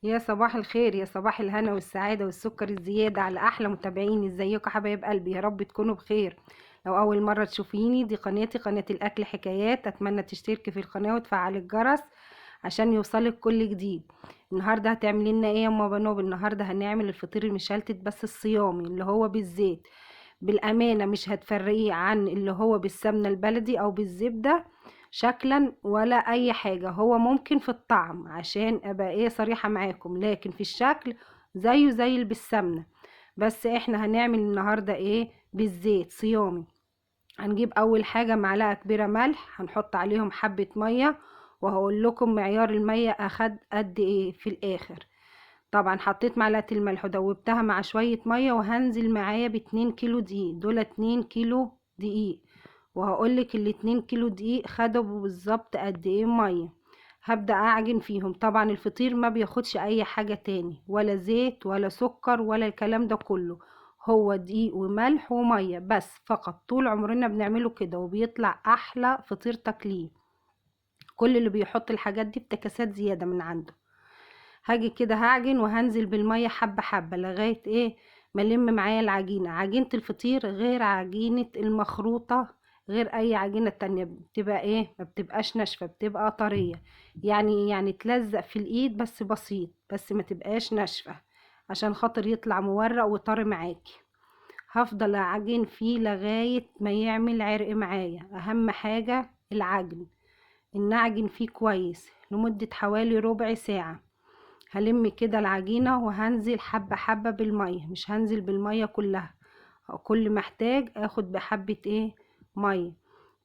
يا صباح الخير، يا صباح الهنا والسعادة والسكر الزيادة على أحلى متابعين. ازيكم يا حبايب قلبي؟ يا رب تكونوا بخير. لو أول مرة تشوفيني، دي قناتي، قناة الأكل حكايات. أتمنى تشتركي في القناة وتفعلي الجرس عشان يوصلك كل جديد. النهاردة هتعملي لنا ايه يا ماما بنوب؟ النهاردة هنعمل الفطير المشلتت بس الصيامي اللي هو بالزيت. بالأمانة مش هتفرقيه عن اللي هو بالسمنة البلدي أو بالزبدة شكلا ولا أي حاجة. هو ممكن في الطعم، عشان أبقى ايه صريحة معاكم، لكن في الشكل زيه زي اللي بالسمنة. بس احنا هنعمل النهاردة ايه؟ بالزيت صيامي. هنجيب أول حاجة معلقة كبيرة ملح، هنحط عليهم حبة مية، وهقول لكم معيار المية أخد قد ايه في الآخر. طبعا حطيت معلقة الملح ودوبتها مع شوية مية، وهنزل معايا ب2 كيلو دقيق. دول 2 كيلو دقيق، وهقولك ال2 كيلو دقيق خدوا بالظبط قد ايه مية. هبدأ اعجن فيهم. طبعا الفطير ما بياخدش اي حاجة تاني، ولا زيت ولا سكر ولا الكلام ده كله. هو دقيق وملح ومية بس فقط. طول عمرنا بنعمله كده وبيطلع احلى فطير تاكليه. كل اللي بيحط الحاجات دي افتكاسات زيادة من عنده. هاجي كده هعجن، وهنزل بالمية حبة حبة لغاية ايه ما الم معايا العجينة. عجينة الفطير غير عجينة المخروطة، غير اي عجينة تانية. بتبقى ايه؟ ما بتبقاش ناشفة، بتبقى طرية. يعني تلزق في الايد بس بسيط، بس ما تبقاش ناشفة عشان خاطر يطلع مورق وطري معاكي. هفضل اعجن فيه لغاية ما يعمل عرق معايا. اهم حاجة العجن، ان اعجن فيه كويس لمدة حوالي ربع ساعة. هلم كده العجينة وهنزل حبة حبة بالمية، مش هنزل بالمية كلها. كل محتاج اخد بحبة ايه مية.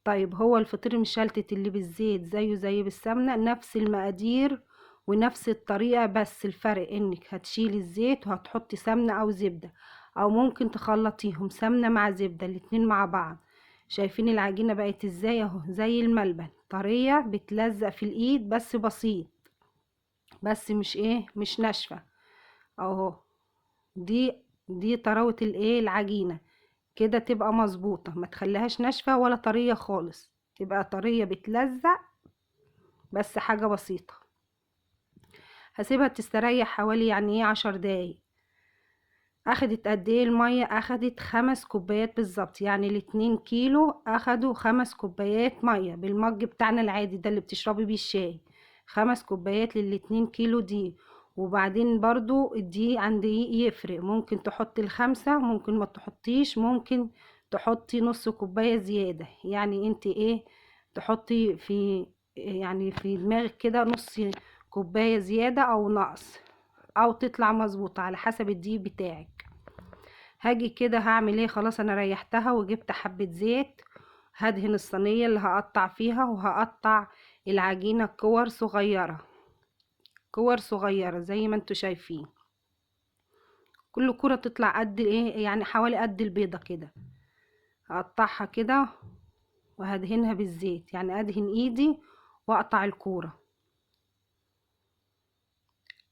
طيب هو الفطير المشلتت اللي بالزيت زيه زي بالسمنة، نفس المقادير ونفس الطريقة، بس الفرق انك هتشيلي الزيت وهتحطي سمنة او زبدة، او ممكن تخلطيهم سمنة مع زبدة الاتنين مع بعض. شايفين العجينة بقت ازاي؟ اهو زي الملبن، طرية بتلزق في الايد بس بسيط، بس مش ايه مش ناشفة. اهو دي طراوة الايه العجينة. كده تبقى مظبوطة، ما تخليهاش ناشفة ولا طرية خالص، تبقى طرية بتلزق بس حاجة بسيطة. هسيبها تستريح حوالي يعني ايه 10 دقايق. اخدت قد ايه المية؟ اخدت 5 كوبايات بالظبط. يعني ال2 كيلو اخدوا 5 كوبايات مية بالمج بتاعنا العادي ده اللي بتشربي بيه الشاي. 5 كوبايات لل2 كيلو دي. وبعدين برضو الدقيق عن دقيق يفرق، ممكن تحطي ال5، ممكن ما تحطيش، ممكن تحطي نص كوباية زيادة. يعني انت ايه تحطي في، يعني في دماغك كده نص كوباية زيادة او نقص، او تطلع مظبوطة على حسب الدقيق بتاعك. هاجي كده هعمل ايه؟ خلاص انا ريحتها وجبت حبة زيت. هدهن الصينية اللي هقطع فيها، وهقطع العجينة كور صغيرة، كور صغيرة زي ما انتوا شايفين. كل كرة تطلع قد ايه؟ يعني حوالي قد البيضة كده. هقطعها كده وهدهنها بالزيت، يعني ادهن ايدي واقطع الكورة.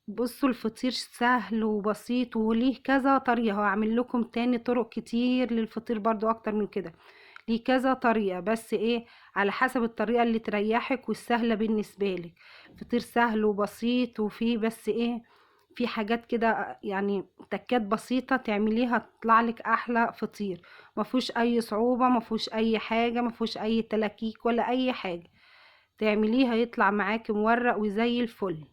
بصوا الفطير سهل وبسيط وليه كذا طريقة. هعمل لكم تاني طرق كتير للفطير برضو اكتر من كده. ليه كذا طريقة، بس ايه على حسب الطريقة اللي تريحك والسهلة بالنسبة لك. فطير سهل وبسيط، وفيه بس ايه في حاجات كده يعني تكات بسيطة تعمليها تطلع لك احلى فطير. مفهوش اي صعوبة، مفهوش اي حاجة، مفهوش اي تلاكيك ولا اي حاجة. تعمليها يطلع معاكي مورق وزي الفل.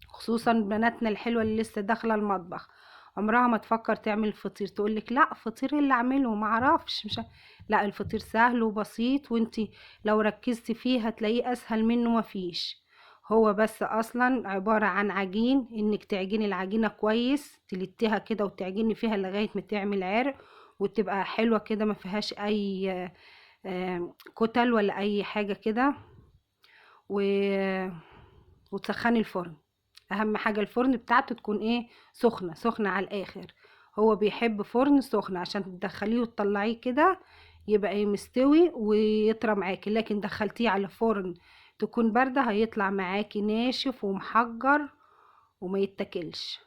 خصوصا بناتنا الحلوة اللي لسه داخلة المطبخ، عمرها ما تفكر تعمل فطير، تقولك لا فطير إيه اللي اعمله معرفش مش لا، الفطير سهل وبسيط، وانتي لو ركزتي فيه هتلاقيه اسهل منه مفيش. هو بس اصلا عبارة عن عجين، انك تعجني العجينة كويس، تلتيها كده وتعجني فيها لغاية ما تعمل عرق وتبقى حلوة كده، ما فيهاش اي كتل ولا اي حاجة كده. و... وتسخني الفرن. اهم حاجة الفرن بتاعته تكون ايه سخنة، سخنة على الاخر. هو بيحب فرن سخن عشان تدخليه وتطلعيه كده يبقى ايه مستوي ويطرى معاكي. لكن دخلتيه على فرن تكون باردة هيطلع معاكي ناشف ومحجر وما يتاكلش.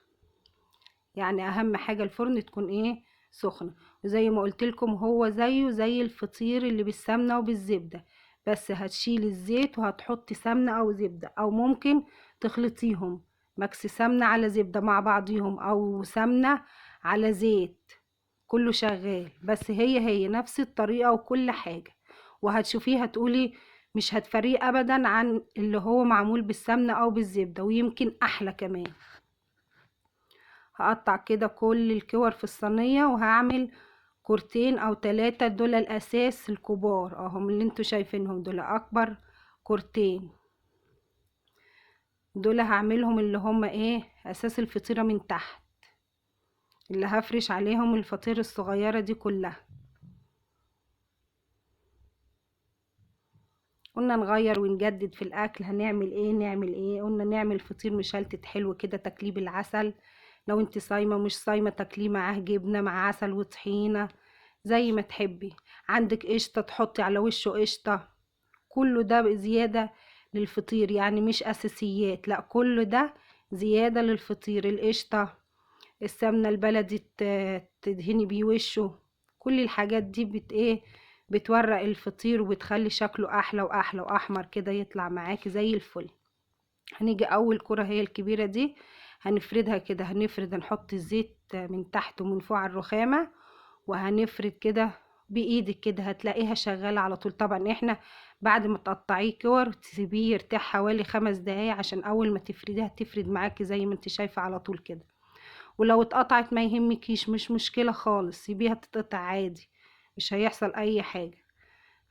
يعني اهم حاجة الفرن تكون ايه سخنة. وزي ما قلت لكم هو زيه زي الفطير اللي بالسمنة وبالزبدة، بس هتشيلي الزيت وهتحطي سمنة او زبدة، او ممكن تخلطيهم ميكس سمنة على زبدة مع بعضيهم او سمنة على زيت، كله شغال. بس هي نفس الطريقة وكل حاجة، وهتشوفيها تقولي مش هتفرقيه ابدا عن اللي هو معمول بالسمنة او بالزبدة، ويمكن احلى كمان. هقطع كده كل الكور في الصينية، وهعمل كورتين او 3، دول الاساس الكبار اهم اللي انتوا شايفينهم، دول اكبر كورتين، دول هعملهم اللي هم ايه اساس الفطيرة من تحت، اللي هفرش عليهم الفطير الصغيرة دي كلها. قلنا نغير ونجدد في الاكل، هنعمل ايه؟ نعمل ايه؟ قلنا نعمل فطير مشلتت حلو كده، تكليب العسل، لو انت صايمه مش صايمه تاكليه معاه جبنه مع عسل وطحينه زي ما تحبي. عندك قشطه تحطي على وشه قشطه، كله ده زياده للفطير، يعني مش اساسيات، لا كله ده زياده للفطير. القشطه، السمنه البلدي تدهني بيه وشه، كل الحاجات دي ايه بتورق الفطير وبتخلي شكله احلى واحلى واحمر كده، يطلع معاكي زي الفل. هنيجي اول كرة هي الكبيرة دي، هنفردها كده، هنحط الزيت من تحت ومن فوق على الرخامة، وهنفرد كده بايدك كده، هتلاقيها شغالة على طول. طبعا احنا بعد ما تقطعيه كور تسيبيه يرتاح حوالي 5 دقايق، عشان اول ما تفرديها تفرد معاكي زي ما انت شايفة على طول كده. ولو اتقطعت ما يهمكيش، مش مشكلة خالص، سيبيها تتقطع عادي، مش هيحصل اي حاجة.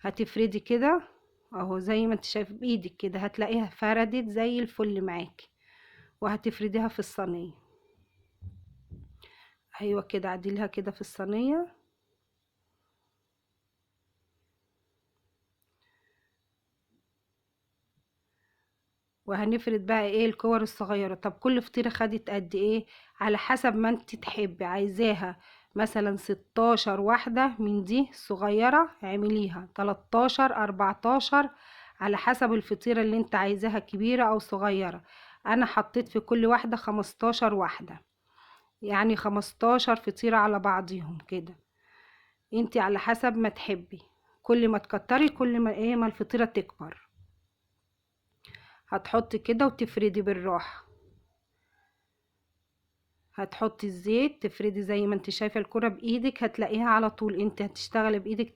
هتفردي كده اهو زي ما انت شايف بايدك كده، هتلاقيها فردت زي الفل معاكي، وهتفرديها في الصينية. ايوه كده، عدلها كده في الصينية. وهنفرد بقى ايه الكور الصغيرة. طب كل فطيرة خدت قد ايه؟ على حسب ما انت تحبي، عايزاها مثلا 16 واحدة من دي صغيرة اعمليها 13 14، على حسب الفطيرة اللي انت عايزاها كبيرة او صغيرة. انا حطيت في كل واحدة 15 واحدة، يعني 15 فطيرة على بعضيهم كده، انت على حسب ما تحبي. كل ما تكتري كل ما ايه ما الفطيرة تكبر. هتحطي كده وتفردي بالراحة، هتحطي الزيت تفردي زي ما انت شايفة الكرة بايدك، هتلاقيها على طول، انت هتشتغلي بايدك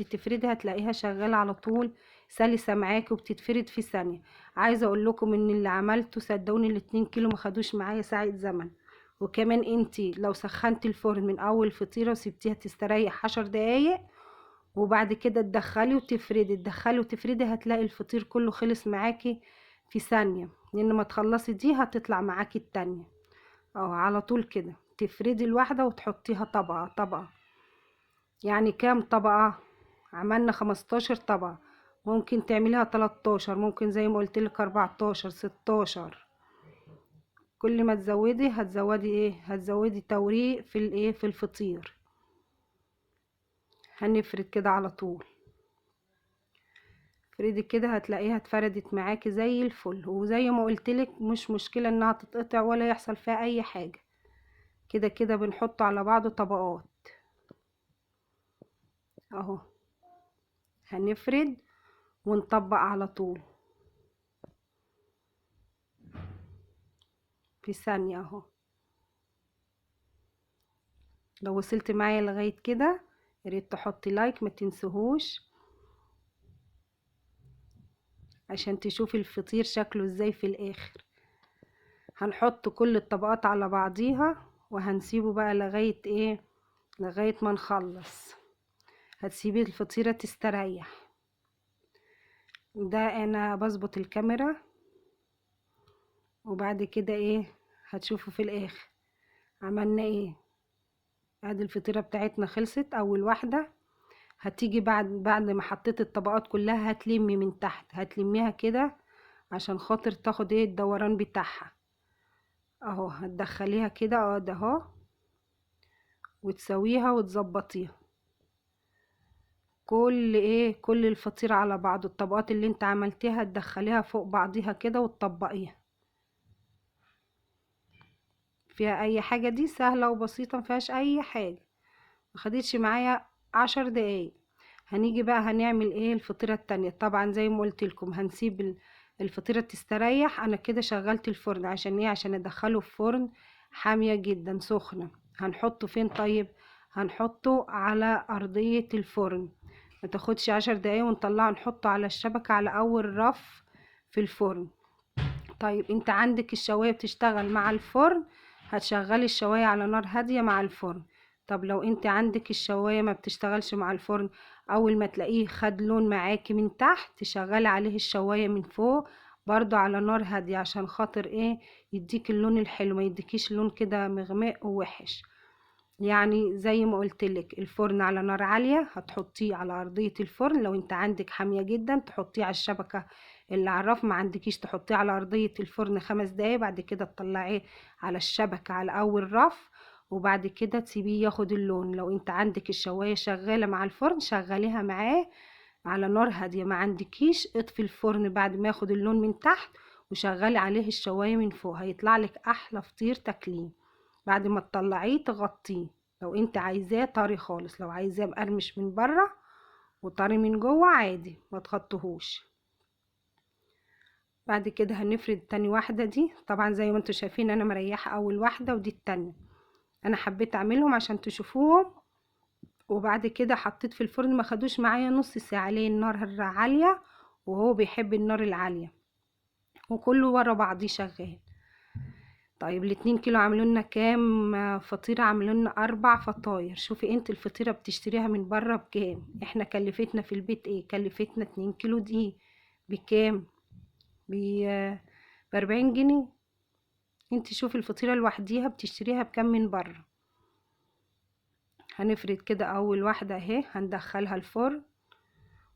تفردي هتلاقيها شغالة على طول سلسة معاكي وبتتفرد في ثانية. عايزة اقول لكم ان اللي عملته صدقوني ال2 كيلو ما خدوش معايا ساعة زمن. وكمان انت لو سخنتي الفرن من اول فطيرة وسبتيها تستريح 10 دقايق، وبعد كده تدخلي وتفردي هتلاقي الفطير كله خلص معاكي في ثانية، لان ما تخلصي دي هتطلع معاكي التانية. اه على طول كده تفردي الواحدة وتحطيها طبقة طبقة. يعني كام طبقة؟ عملنا 15 طبقة، ممكن تعمليها 13، ممكن زي ما قلتلك 14 16. كل ما تزودي هتزودي ايه؟ هتزودي توريق في الايه في الفطير. هنفرد كده على طول، فريدي كده هتلاقيها اتفردت معاكي زي الفل. وزي ما قلتلك مش مشكلة انها تتقطع ولا يحصل فيها اي حاجة، كده كده بنحطه على بعضه طبقات اهو. هنفرد ونطبق على طول في ثانية اهو. لو وصلت معايا لغاية كده ياريت تحطي لايك، ما تنسوهوش، عشان تشوفي الفطير شكله ازاي في الاخر. هنحط كل الطبقات على بعضيها، وهنسيبه بقى لغاية ايه لغاية ما نخلص. هتسيبي الفطيرة تستريح. ده انا بظبط الكاميرا، وبعد كده ايه هتشوفوا في الاخر عملنا ايه. ادي الفطيرة بتاعتنا خلصت اول واحدة. هتيجي بعد ما حطيت الطبقات كلها هتلمي من تحت، هتلميها كده عشان خاطر تاخد ايه الدوران بتاعها اهو. هتدخليها كده ده اهو، وتسويها وتظبطيها كل الفطيرة على بعض. الطبقات اللي انت عملتيها تدخليها فوق بعضيها كده وتطبقيها. فيها اي حاجة؟ دي سهلة وبسيطة مفيهاش اي حاجة، مخدتش معايا 10 دقايق. هنيجي بقى هنعمل ايه الفطيرة التانية. طبعا زي ما قلت لكم هنسيب الفطيرة تستريح. انا كده شغلت الفرن عشان ايه؟ عشان ادخله في فرن حامية جدا سخنة. هنحطه فين طيب؟ هنحطه على ارضية الفرن، ما تاخدش 10 دقايق، ونطلعه نحطه على الشبكة على اول رف في الفرن. طيب انت عندك الشواية بتشتغل مع الفرن، هتشغلي الشواية على نار هادية مع الفرن. طب لو انت عندك الشواية ما بتشتغلش مع الفرن، اول ما تلاقيه خد لون معاكي من تحت تشغلي عليه الشواية من فوق برضو على نار هادية، عشان خاطر ايه؟ يديك اللون الحلو، ما يديكيش لون كده مغمق ووحش. يعني زي ما قلتلك الفرن على نار عالية، هتحطيه على أرضية الفرن. لو انت عندك حامية جدا تحطيه على الشبكة اللي على الرف، ما عندكيش تحطيه على أرضية الفرن 5 دقايق، بعد كده تطلعيه على الشبكة على أول رف، وبعد كده تسيبيه ياخد اللون. لو انت عندك الشواية شغالة مع الفرن شغليها معاه على نار هادية، ما عندكيش اطفي الفرن بعد ما ياخد اللون من تحت وشغلي عليه الشواية من فوق، هيطلع لك أحلى فطير تاكليه. بعد ما تطلعيه تغطيه، لو انت عايزاه طري خالص، لو عايزاه مقرمش من بره وطري من جوه عادي ما تغطيهوش. بعد كده هنفرد تاني واحدة دي. طبعا زي ما انتوا شايفين انا مريحة اول واحدة ودي التانية، انا حبيت اعملهم عشان تشوفوهم. وبعد كده حطيت في الفرن، ما خدوش معايا نص ساعة، ليه؟ النار عالية وهو بيحب النار العالية، وكله ورا بعضيه شغال. طيب ال2 كيلو عملوا لنا كام فطيرة؟ عملوا لنا 4 فطاير. شوفي انت الفطيرة بتشتريها من بره بكام، احنا كلفتنا في البيت ايه؟ كلفتنا 2 كيلو دقيق بكام؟ ب40 جنيه. انت شوفي الفطيرة لوحديها بتشتريها بكام من بره. هنفرد كده اول واحدة اهي، هندخلها الفرن.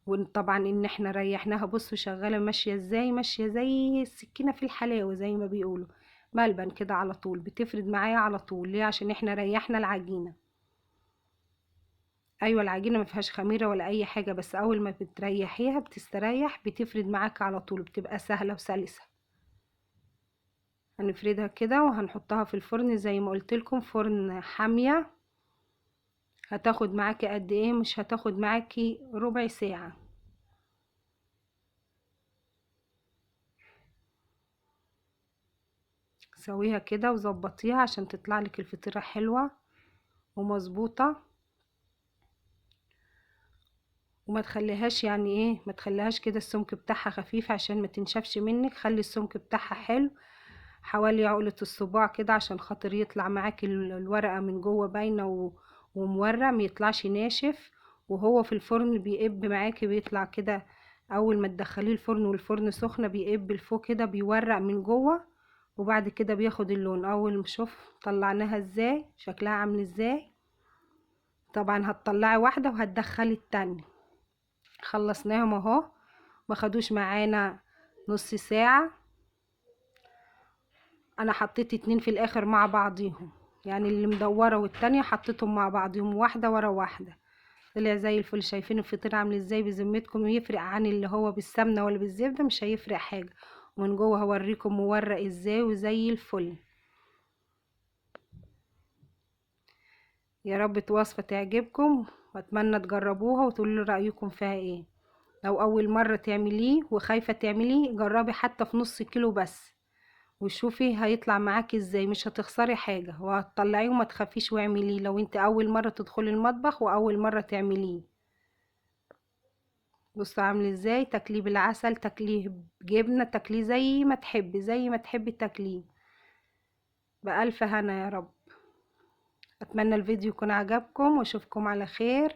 وطبعا ان احنا ريحناها، بصوا شغالة ماشية ازاي؟ ماشية زي السكينة في الحلاوة زي ما بيقولوا، ملبن كده على طول، بتفرد معايا على طول. ليه؟ عشان احنا ريحنا العجينة. ايوه العجينة ما فيهاش خميرة ولا اي حاجة، بس اول ما بتريحيها بتستريح، بتفرد معاك على طول، بتبقى سهلة وسلسة. هنفردها كده وهنحطها في الفرن زي ما قلت لكم، فرن حامية. هتاخد معاكي قد ايه؟ مش هتاخد معاكي ربع ساعة. سويها كده وظبطيها عشان تطلع لك الفطيرة حلوة ومظبوطة. وما تخليهاش يعني ايه، ما تخليهاش كده السمك بتاعها خفيف عشان ما تنشفش منك، خلي السمك بتاعها حلو حوالي عقلة الصباع كده، عشان خاطر يطلع معاكي الورقة من جوه باينة ومورق، ما يطلعش ناشف. وهو في الفرن بيقب معاكي، بيطلع كده اول ما تدخليه الفرن والفرن سخنة بيقب لفوق كده، بيورق من جوه، وبعد كده بياخد اللون. اول ما شوف طلعناها ازاي، شكلها عامل ازاي. طبعا هتطلعي واحدة وهتدخلي التانية. خلصناهم اهو، ما خدوش معانا نص ساعة. انا حطيت 2 في الاخر مع بعضيهم، يعني اللي مدورة والتانية حطيتهم مع بعضيهم واحدة ورا واحدة، طلع زي الفل. شايفين الفطير عامل ازاي؟ بذمتكم يفرق عن اللي هو بالسمنة ولا بالزبدة؟ مش هيفرق حاجة. ومن جوه هوريكم مورق ازاي وزي الفل. يا رب الوصفة تعجبكم، واتمنى تجربوها وتقولوا رأيكم فيها ايه. لو اول مرة تعمليه وخايفة تعمليه، جربي حتى في نص كيلو بس وشوفي هيطلع معاكي ازاي، مش هتخسري حاجة وهتطلعيه وما تخافيش واعمليه لو انت اول مرة تدخلي المطبخ واول مرة تعمليه. بصوا عامل ازاي، تاكليه بالعسل، تاكليه بجبنة، تاكليه زي ما تحبي، زي ما تحبي تاكليه. بألف هنا يا رب. اتمنى الفيديو يكون عجبكم، واشوفكم على خير،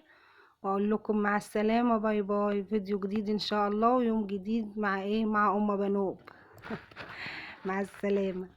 واقول لكم مع السلامة، باي باي. فيديو جديد ان شاء الله، ويوم جديد مع ايه؟ مع ام بنوب. مع السلامة.